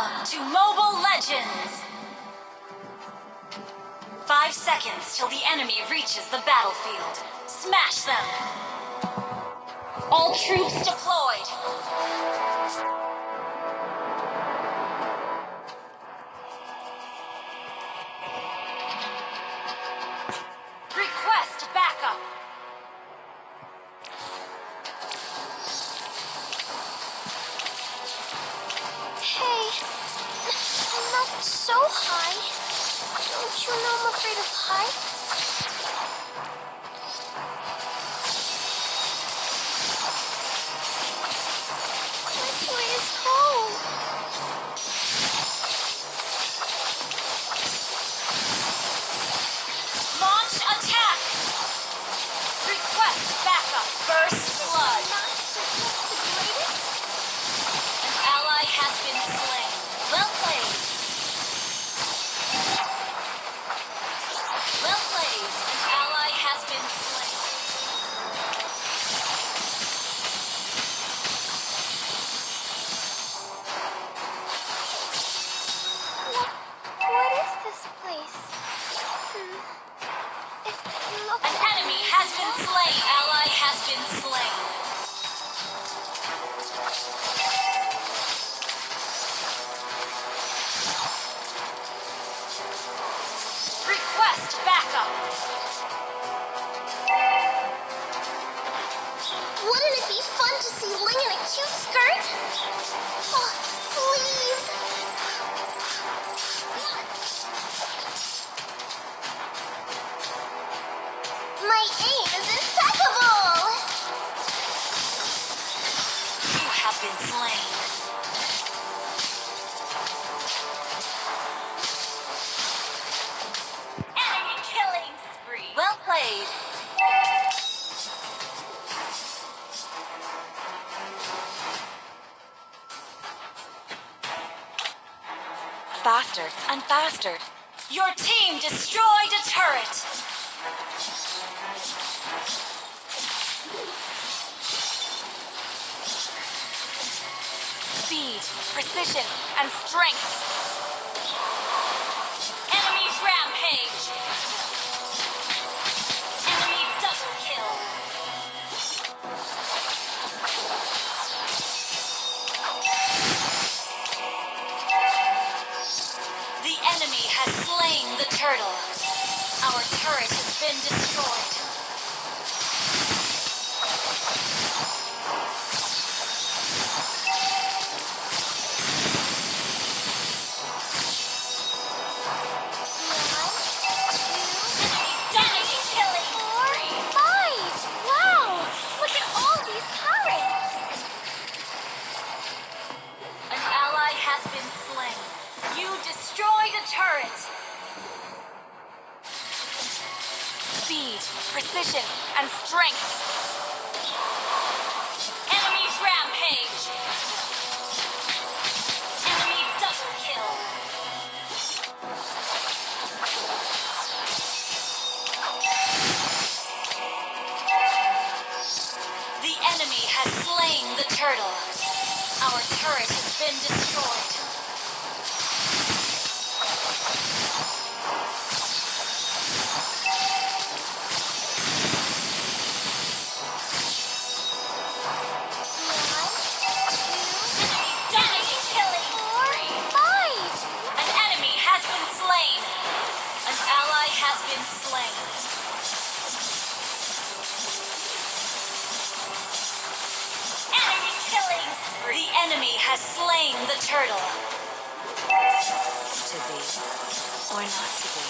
Welcome to Mobile Legends! 5 seconds till the enemy reaches the battlefield. Smash them! All troops deployed! Request backup! Hey, I'm not so high. Don't you know I'm afraid of heights? My toy is cold. Launch attack! Request backup! First blood! Not the greatest? An ally has been slain. Well played! Well played! An ally has been slain. What is this place? It looks An enemy has been slain. Ally has been slain. Request backup. Wouldn't it be fun to see Ling in a cute skirt? Oh, please. My aim is impeccable. You have been slain. Enemy killing spree. Well played. Faster and faster. Your team destroyed a turret. Speed, precision, and strength. Enemy rampage. Enemy double kill. The enemy has slain the turtle. Our turret has been destroyed. Enemy killing spree. Fight! Wow! Look at all these turrets! An ally has been slain. You destroyed a turret. Speed, precision, and strength. Enemy rampage. Enemy double kill. The enemy has slain the turtle. Our turret has been destroyed. Enemy killing spree. Fight! An enemy has been slain. An ally has been slain. Enemy killing spree. The enemy has slain the turtle. To be or not to be.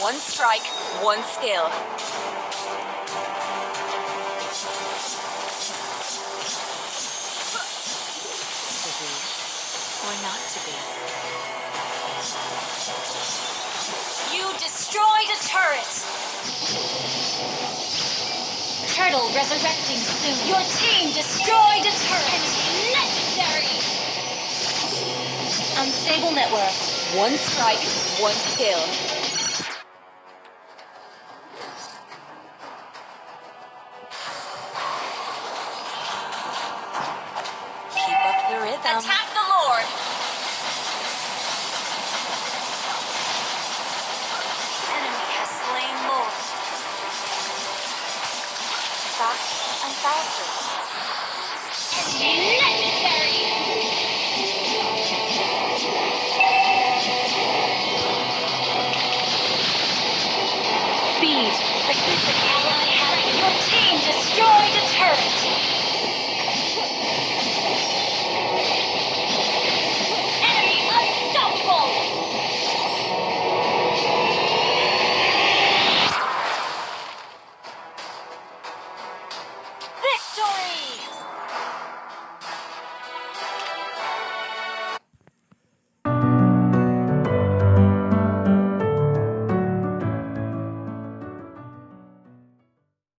One strike, one skill. To be or not to be. You destroyed a turret! Turtle resurrecting soon. Your team destroyed a turret! Legendary! Unstable network. One strike, one skill. I'm faster. Necessary! Speed. Ally has your team destroyed a turret!